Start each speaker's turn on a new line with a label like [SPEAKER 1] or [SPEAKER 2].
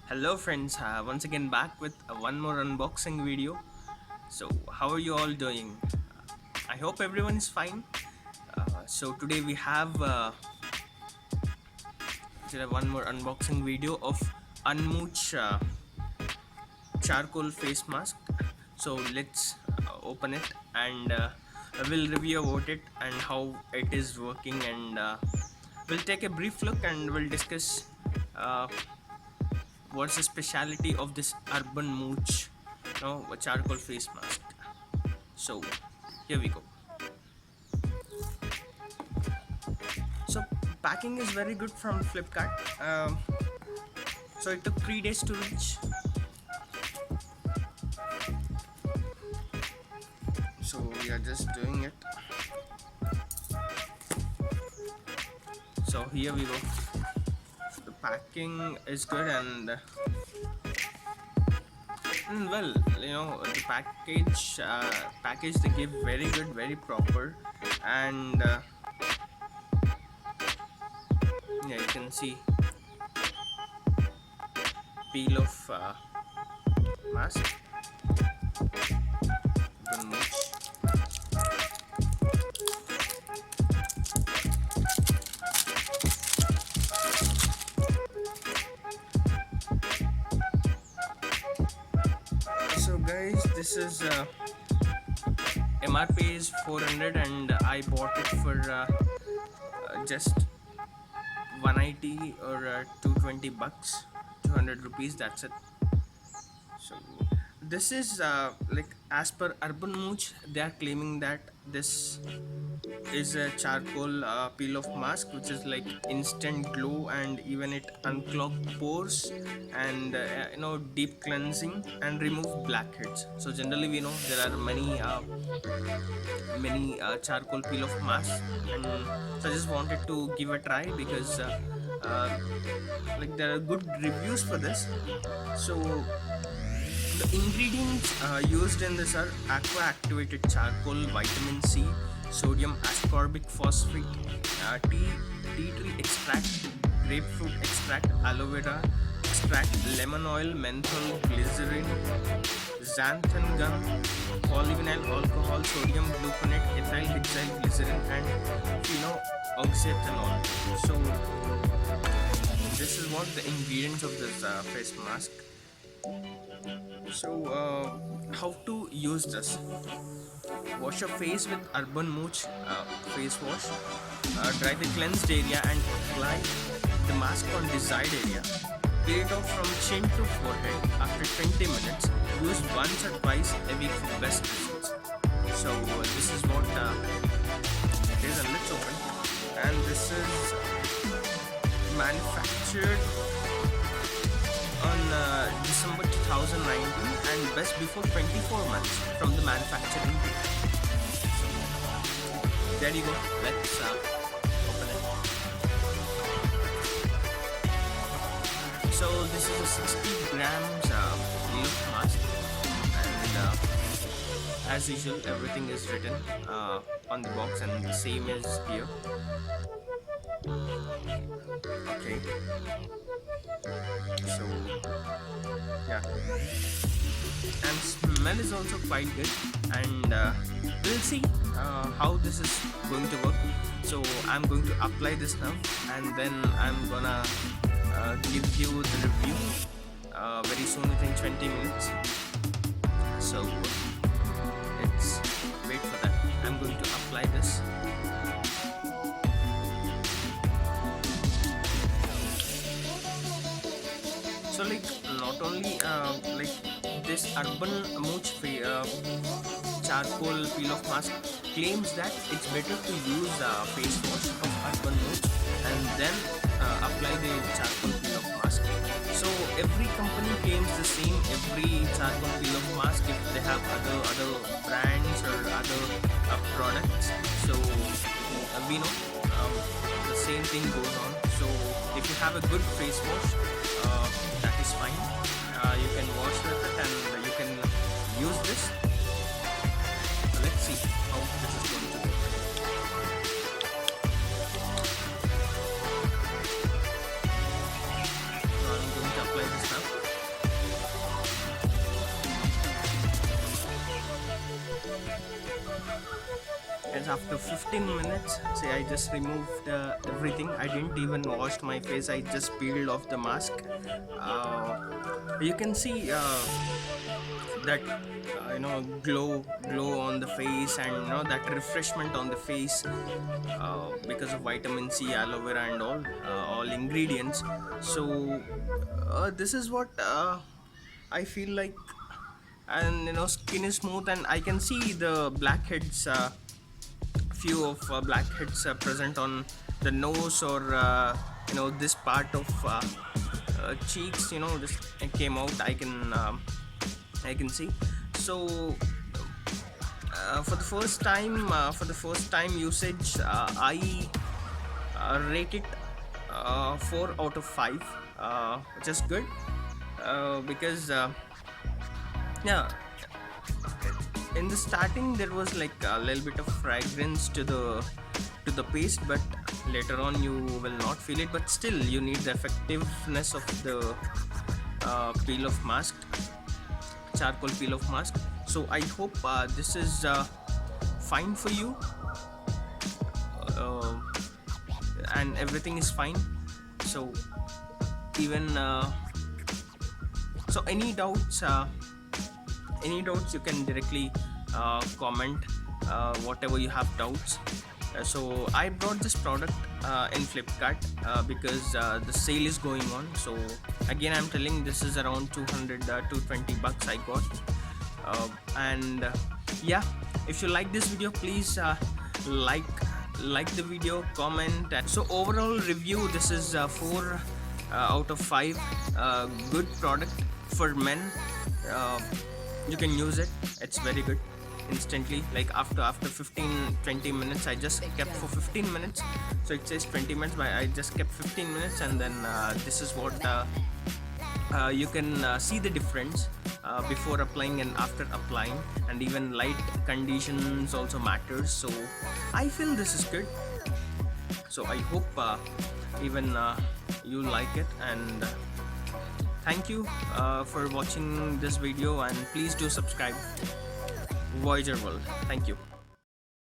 [SPEAKER 1] Hello friends, once again back with one more unboxing video. So how are you all doing? I hope everyone is fine. So today we have one more unboxing video of UrbanMooch charcoal face mask. So let's open it and we'll review about it and how it is working, and we'll take a brief look and we'll discuss uh, what's the speciality of this UrbanMooch charcoal face mask. So here we go. So packing is very good from Flipkart. So it took 3 days to reach. So we are just doing it. So here we go. The packing is good, and well, the package they give very good, very proper, and yeah, you can see peel of mask. So guys, this is MRP is 400 and I bought it for just 180 or 220 bucks, 200 rupees, that's it. So this is like, as per UrbanMooch, they are claiming that this is a charcoal peel off mask which is like instant glow, and even it unclog pores, and deep cleansing and remove blackheads. So generally we know there are many charcoal peel off masks, and so I just wanted to give a try because like there are good reviews for this. So the ingredients used in this are aqua activated charcoal, vitamin C, sodium ascorbic phosphate, tea tree extract, grapefruit extract, aloe vera extract, lemon oil, menthol, glycerin, xanthan gum, polyvinyl alcohol, sodium gluconate, ethyl hexyl glycerin, and phenoxyethanol. So this is what the ingredients of this face mask. So how to use this? Wash your face with UrbanMooch face wash. Dry the cleansed area and apply the mask on desired area. Peel it off from chin to forehead after 20 minutes. Use once or twice a week for best results. So this is what it is, and let's open. And this is manufactured on December 2019 and best before 24 months from the manufacturing date. So there you go. Let's open it. So this is a 60 grams milk mask, and as usual everything is written on the box, and the same is here. Okay, so yeah, and smell is also quite good, and we'll see how this is going to work. So I'm going to apply this now, and then I'm gonna give you the review very soon, within 20 minutes. So let's wait for that. I'm going to apply this. So like, not only like this UrbanMooch charcoal peel off mask claims that it's better to use face wash of UrbanMooch and then apply the charcoal peel off mask. So every company claims the same, every charcoal peel off mask, if they have other brands or other products. So we know the same thing goes on. So if you have a good face wash, that is fine. You can wash with it and you can use this. So let's see how this is going to go. So I'm going to apply this now. after 15 minutes, see, I just removed everything. I didn't even wash my face, I just peeled off the mask. You can see that glow on the face, and that refreshment on the face, because of vitamin C, aloe vera, and all ingredients. So this is what I feel like. And skin is smooth, and I can see the blackheads, few of blackheads present on the nose, or this part of cheeks, this came out. I can see. So for the first time usage, I rate it 4 out of 5, which is good, because yeah, in the starting there was like a little bit of fragrance to the paste, but later on you will not feel it. But still, you need the effectiveness of the peel off mask, charcoal peel off mask. So I hope this is fine for you, and everything is fine. So even so any doubts you can directly comment, whatever you have doubts. So I brought this product in Flipkart because the sale is going on. So again, I'm telling, this is around 220 bucks I got. And yeah, if you like this video, please like the video, comment. So overall review, this is 4 out of 5. Good product for men. You can use it, it's very good. Instantly, like after 15-20 minutes, I just kept for 15 minutes. So it says 20 minutes, but I just kept 15 minutes, and then this is what you can see the difference before applying and after applying. And even light conditions also matters. So I feel this is good. So I hope even you like it, and thank you for watching this video, and please do subscribe. Voyager World. Thank you.